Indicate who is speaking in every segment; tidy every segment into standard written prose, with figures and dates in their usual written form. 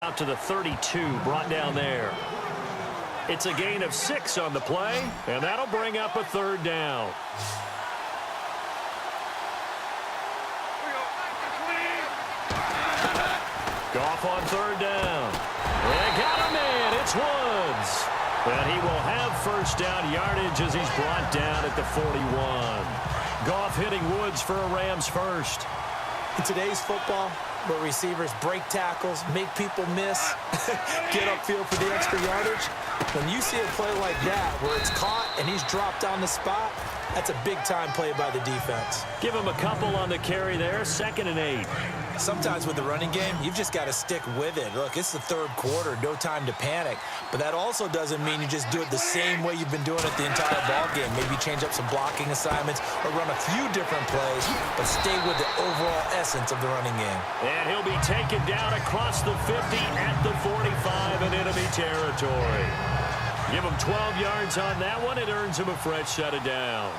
Speaker 1: Out to the 32, brought down there. It's a gain of 6 on the play, and that'll bring up a third down. Goff on third down. They got a man. It's Woods. And he will have first down yardage as he's brought down at the 41. Goff hitting Woods for a Rams first.
Speaker 2: In today's football, where receivers break tackles, make people miss, get upfield for the extra yardage, when you see a play like that where it's caught and he's dropped on the spot, that's a big-time play by the defense.
Speaker 1: Give him a couple on the carry there, 2nd and 8.
Speaker 2: Sometimes with the running game, you've just got to stick with it. Look, it's the third quarter, no time to panic. But that also doesn't mean you just do it the same way you've been doing it the entire ball game. Maybe change up some blocking assignments or run a few different plays, but stay with the overall essence of the running game.
Speaker 1: And he'll be taken down across the 50 at the 45 in enemy territory. Give him 12 yards on that one. It earns him a fresh set of downs.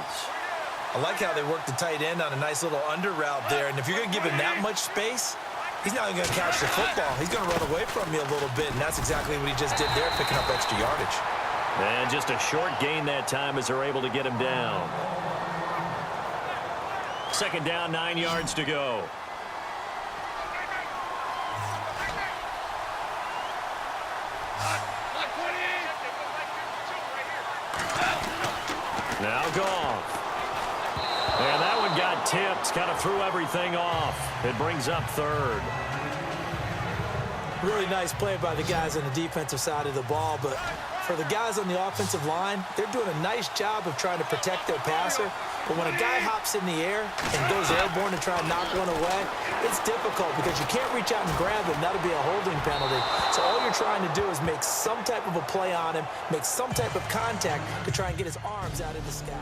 Speaker 2: I like how they work the tight end on a nice little under route there. And if you're going to give him that much space, he's not even going to catch the football. He's going to run away from you a little bit, and that's exactly what he just did there, picking up extra yardage.
Speaker 1: And just a short gain that time as they're able to get him down. 2nd down, 9 yards to go. Now Goff. And that one got tipped, kind of threw everything off. It brings up 3rd.
Speaker 2: Really nice play by the guys on the defensive side of the ball, but for the guys on the offensive line, they're doing a nice job of trying to protect their passer. But when a guy hops in the air and goes airborne to try and knock one away, it's difficult because you can't reach out and grab him. That'll be a holding penalty. So all you're trying to do is make some type of a play on him, make some type of contact to try and get his arms out of the sky.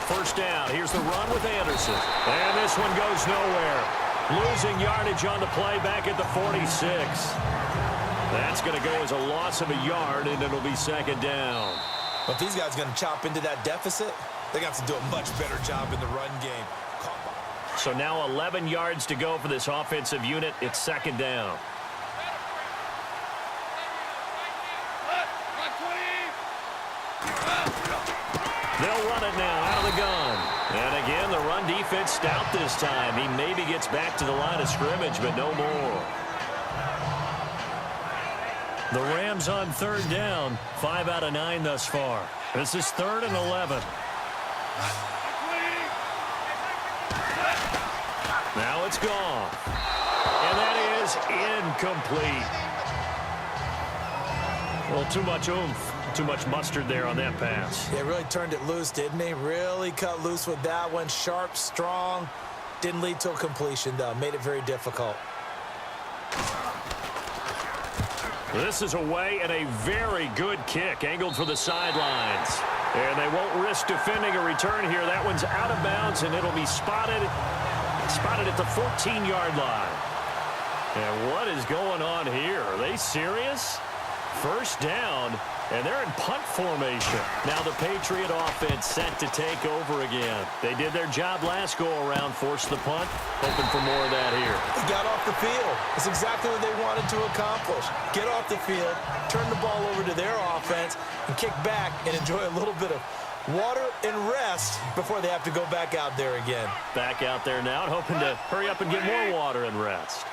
Speaker 1: First down. Here's the run with Anderson. And this one goes nowhere. Losing yardage on the play back at the 46. That's going to go as a loss of a yard, and it'll be 2nd down.
Speaker 2: But if these guys are going to chop into that deficit, they got to do a much better job in the run game.
Speaker 1: So now 11 yards to go for this offensive unit. It's 2nd down. They'll run it now out of the gun. And again, the run defense stout this time. He maybe gets back to the line of scrimmage, but no more. The Rams on 3rd down. 5 out of 9 thus far. This is 3rd and 11. Now it's gone. And that is incomplete. Well, too much oomph. Too much mustard there on that pass.
Speaker 2: They really turned it loose, didn't they? Really cut loose with that one. Sharp, strong. Didn't lead to a completion, though. Made it very difficult.
Speaker 1: This is away and a very good kick. Angled for the sidelines. And they won't risk defending a return here. That one's out of bounds, and it'll be spotted at the 14-yard line. And what is going on here? Are they serious? First down, and they're in punt formation. Now the Patriot offense set to take over again. They did their job last go-around, forced the punt, hoping for more of that here.
Speaker 2: They got off the field. It's exactly what they wanted to accomplish. Get off the field, turn the ball over to their offense, and kick back and enjoy a little bit of water and rest before they have to go back out there again.
Speaker 1: Back out there now, hoping to hurry up and get more water and rest.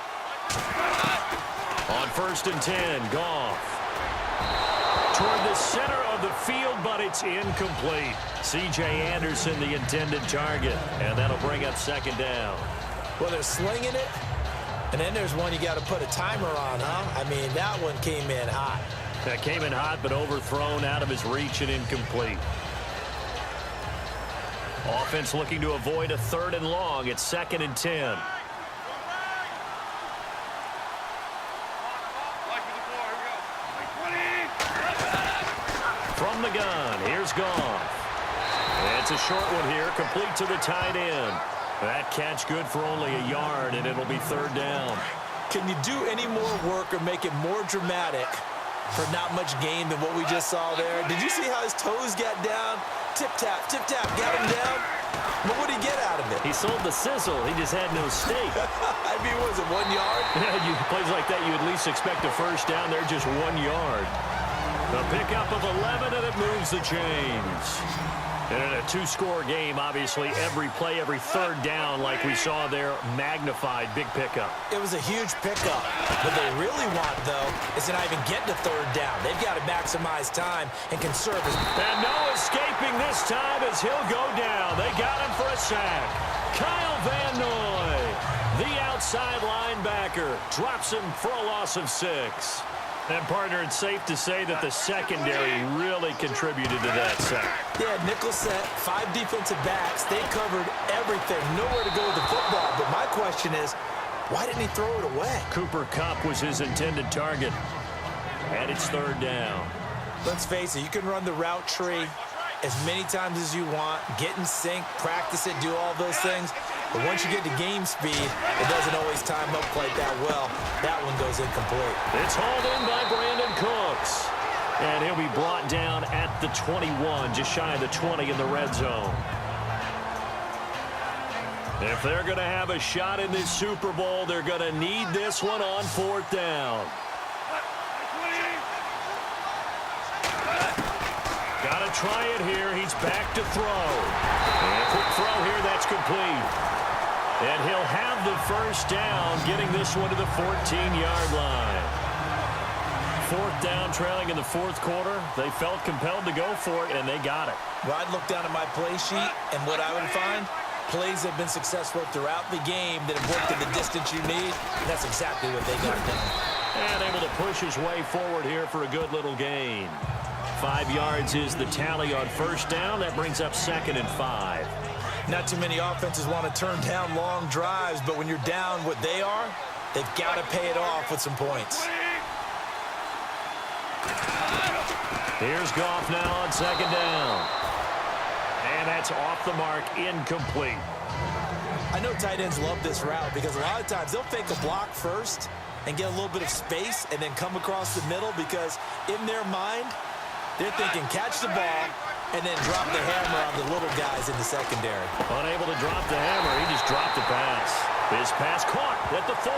Speaker 1: On 1st and 10, Goff. Toward the center of the field, but it's incomplete. C.J. Anderson, the intended target, and that'll bring up 2nd down.
Speaker 2: Well, they're slinging it, and then there's one you got to put a timer on, huh? I mean, that one came in hot.
Speaker 1: That came in hot, but overthrown, out of his reach and incomplete. Offense looking to avoid a 3rd and long. It's 2nd and 10. From the gun, here's Goff. It's a short one here, complete to the tight end. That catch good for only a yard, and it'll be third down.
Speaker 2: Can you do any more work or make it more dramatic for not much gain than what we just saw there? Did you see how his toes got down? Tip-tap, got him down. But what did he get out of it?
Speaker 1: He sold the sizzle. He just had no steak.
Speaker 2: I mean, was it 1 yard?
Speaker 1: Yeah, plays like that, you at least expect a first down. They're just 1 yard. The pickup of 11, and it moves the chains. And in a two-score game, obviously, every play, every third down, like we saw there, magnified, big pickup.
Speaker 2: It was a huge pickup. What they really want, though, is to not even get to third down. They've got to maximize time and conserve his...
Speaker 1: And no escaping this time as he'll go down. They got him for a sack. Kyle Van Noy, the outside linebacker, drops him for a loss of 6. And, partner, it's safe to say that the secondary really contributed to that sack.
Speaker 2: Yeah, nickel set, 5 defensive backs. They covered everything. Nowhere to go with the football. But my question is, why didn't he throw it away?
Speaker 1: Cooper Kupp was his intended target. And it's third down.
Speaker 2: Let's face it, you can run the route tree as many times as you want, get in sync, practice it, do all those things. But once you get to game speed, it doesn't always time up quite that well. That one goes incomplete.
Speaker 1: It's hauled in by Brandon Cooks. And he'll be brought down at the 21, just shy of the 20 in the red zone. If they're going to have a shot in this Super Bowl, they're going to need this one on fourth down. Got to try it here. He's back to throw. And a quick throw here. That's complete. And he'll have the first down, getting this one to the 14-yard line. Fourth down, trailing in the fourth quarter. They felt compelled to go for it, and they got it.
Speaker 2: Well, I'd look down at my play sheet, and what I would find, plays have been successful throughout the game that have worked at the distance you need. And that's exactly what they got done.
Speaker 1: And able to push his way forward here for a good little gain. 5 yards is the tally on first down. That brings up 2nd and 5.
Speaker 2: Not too many offenses want to turn down long drives, but when you're down what they are, they've got to pay it off with some points.
Speaker 1: Here's Goff now on 2nd down. And that's off the mark, incomplete.
Speaker 2: I know tight ends love this route because a lot of times they'll fake a block first and get a little bit of space and then come across the middle because in their mind, they're thinking catch the ball and then drop the hammer on the little guys in the secondary.
Speaker 1: Unable to drop the hammer, he just dropped the pass. His pass caught at the 4.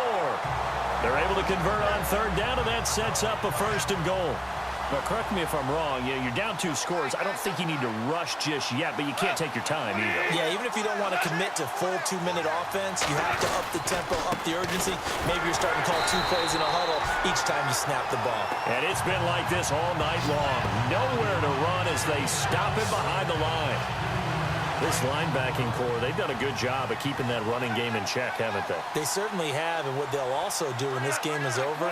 Speaker 1: They're able to convert on third down, and that sets up a 1st and goal. But correct me if I'm wrong, you're down 2 scores. I don't think you need to rush just yet, but you can't take your time either.
Speaker 2: Yeah, even if you don't want to commit to full 2-minute offense, you have to up the tempo, up the urgency. Maybe you're starting to call 2 plays in a huddle each time you snap the ball.
Speaker 1: And it's been like this all night long. Nowhere to run as they stop it behind the line. This linebacking core, they've done a good job of keeping that running game in check, haven't they?
Speaker 2: They certainly have, and what they'll also do when this game is over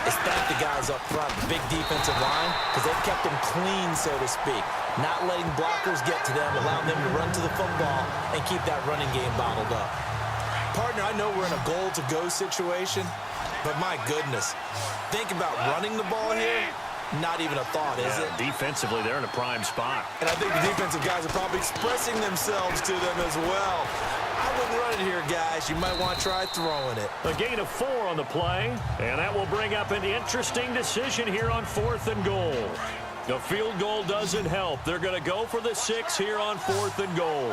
Speaker 2: is thank the guys up front, the big defensive line, because they've kept them clean, so to speak. Not letting blockers get to them, allowing them to run to the football and keep that running game bottled up. Partner, I know we're in a goal-to-go situation, but my goodness, think about running the ball here. Not even a thought, is it?
Speaker 1: Defensively, they're in a prime spot.
Speaker 2: And I think the defensive guys are probably expressing themselves to them as well. I wouldn't run it here, guys. You might want to try throwing it.
Speaker 1: A gain of 4 on the play, and that will bring up an interesting decision here on 4th and goal. The field goal doesn't help. They're going to go for the 6 here on 4th and goal.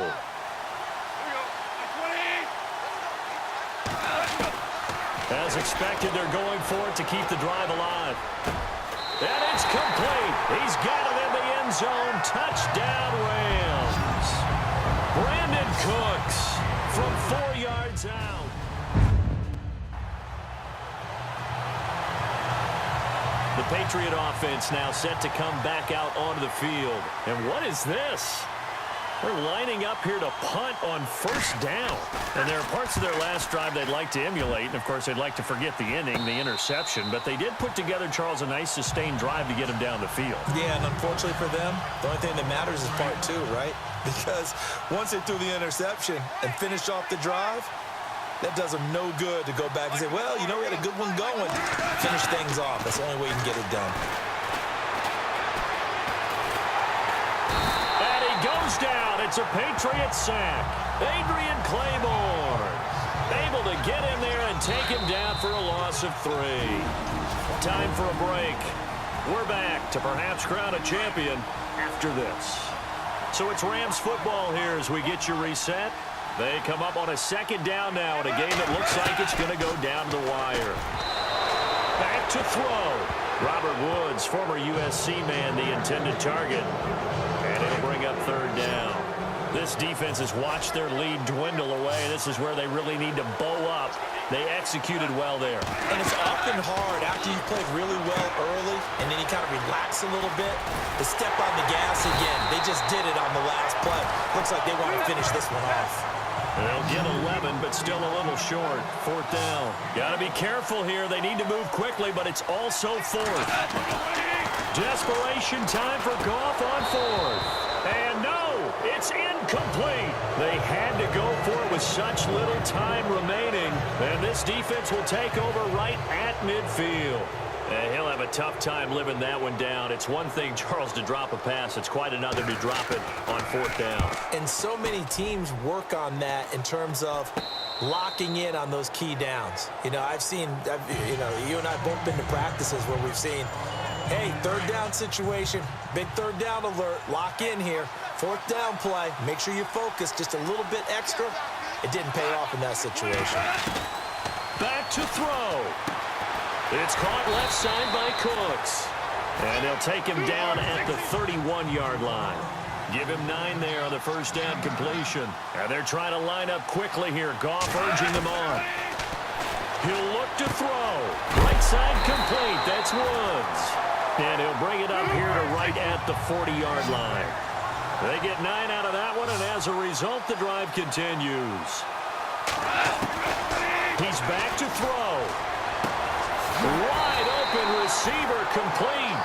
Speaker 1: As expected, they're going for it to keep the drive alive. And it's complete. He's got it in the end zone. Touchdown, Rams. Brandon Cooks from 4 yards out. The Patriot offense now set to come back out onto the field. And what is this? They're lining up here to punt on first down. And there are parts of their last drive they'd like to emulate. And, of course, they'd like to forget the inning, the interception. But they did put together, Charles, a nice sustained drive to get him down the field.
Speaker 2: Yeah, and unfortunately for them, the only thing that matters is part 2, right? Because once they threw the interception and finished off the drive, that does them no good to go back and say, well, you know, we had a good one going. Finish things off. That's the only way you can get it done.
Speaker 1: And he goes down. It's a Patriots sack. Adrian Claiborne able to get in there and take him down for a loss of 3. Time for a break. We're back to perhaps crown a champion after this. So it's Rams football here as we get you reset. They come up on a second down now in a game that looks like it's going to go down to the wire. Back to throw. Robert Woods, former USC man, the intended target. And it'll bring up third down. This defense has watched their lead dwindle away. This is where they really need to bow up. They executed well there.
Speaker 2: And it's often hard after you played really well early and then you kind of relax a little bit to step on the gas again. They just did it on the last play. Looks like they want to finish this one off.
Speaker 1: They'll get 11, but still a little short. Fourth down. Got to be careful here. They need to move quickly, but it's also fourth. Desperation time for Goff on fourth. And no, it's incomplete. They had to go for it with such little time remaining. And this defense will take over right at midfield. And he'll have a tough time living that one down. It's one thing, Charles, to drop a pass. It's quite another to drop it on fourth down.
Speaker 2: And so many teams work on that in terms of locking in on those key downs. You know, you and I both been to practices where we've seen, hey, third down situation, big third down alert, lock in here. Fourth down play, make sure you focus just a little bit extra. It didn't pay off in that situation.
Speaker 1: Back to throw. It's caught left side by Cooks. And they'll take him down at the 31-yard line. Give him 9 there on the first down completion. And they're trying to line up quickly here. Goff urging them on. He'll look to throw. Right side complete. That's Woods. And he'll bring it up here to right at the 40-yard line. They get 9 out of that one, and as a result, the drive continues. He's back to throw. Wide open receiver complete.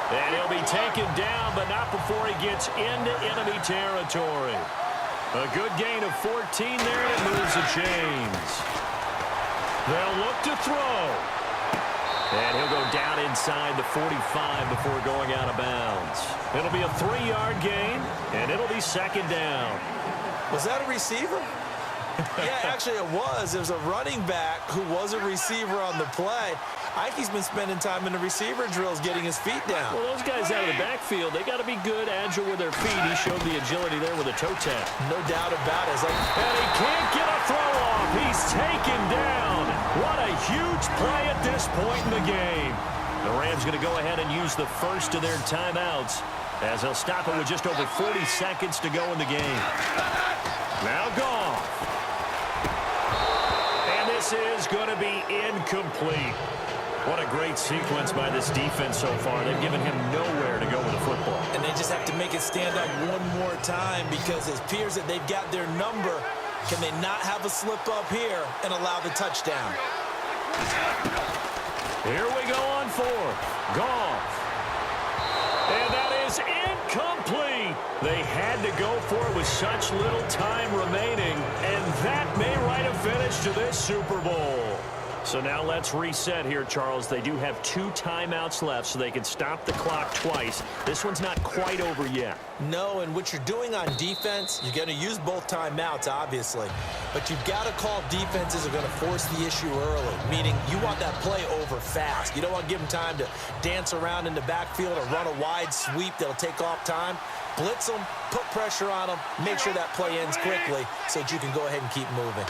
Speaker 1: And he'll be taken down, but not before he gets into enemy territory. A good gain of 14 there, and it moves the chains. They'll look to throw. And he'll go down inside the 45 before going out of bounds. It'll be a 3-yard gain, and it'll be second down.
Speaker 2: Was that a receiver? Yeah, actually it was. There's a running back who was a receiver on the play. Ike's been spending time in the receiver drills getting his feet down.
Speaker 1: Well, those guys out of the backfield, they got to be good, agile with their feet. He showed the agility there with a toe tap.
Speaker 2: No doubt about it.
Speaker 1: And he can't get a throw off. He's taken down. What a huge play at this point in the game. The Rams going to go ahead and use the first of their timeouts as they'll stop it with just over 40 seconds to go in the game. Now Goff. And this is going to be incomplete. What a great sequence by this defense so far. They've given him nowhere to go with the football.
Speaker 2: And they just have to make it stand up one more time because it appears that they've got their number. Can they not have a slip up here and allow the touchdown?
Speaker 1: Here we go on fourth. Goff. And that is incomplete. They had to go for it with such little time remaining, and that may write a finish to this Super Bowl. So now let's reset here, Charles. They do have 2 timeouts left, so they can stop the clock twice. This one's not quite over yet.
Speaker 2: No, and what you're doing on defense, you're going to use both timeouts, obviously. But you've got to call defenses are going to force the issue early, meaning you want that play over fast. You don't want to give them time to dance around in the backfield or run a wide sweep that'll take off time. Blitz them, put pressure on them, make sure that play ends quickly so that you can go ahead and keep moving.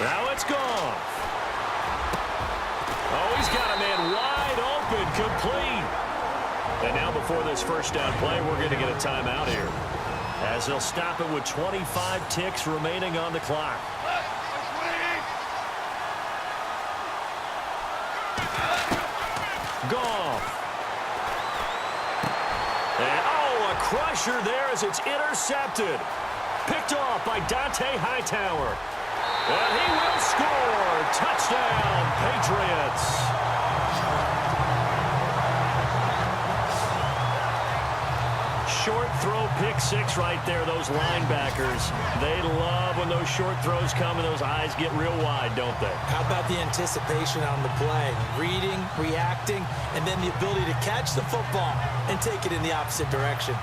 Speaker 1: Now it's gone. Oh, he's got a man wide open, complete. And now before this first down play, we're going to get a timeout here, as they'll stop it with 25 ticks remaining on the clock. Goff. And, oh, a crusher there as it's intercepted. Picked off by Dante Hightower. And he will score. Touchdown, Patriots. Short throw, pick 6 right there, those linebackers. They love when those short throws come and those eyes get real wide, don't they?
Speaker 2: How about the anticipation on the play? Reading, reacting, and then the ability to catch the football and take it in the opposite direction.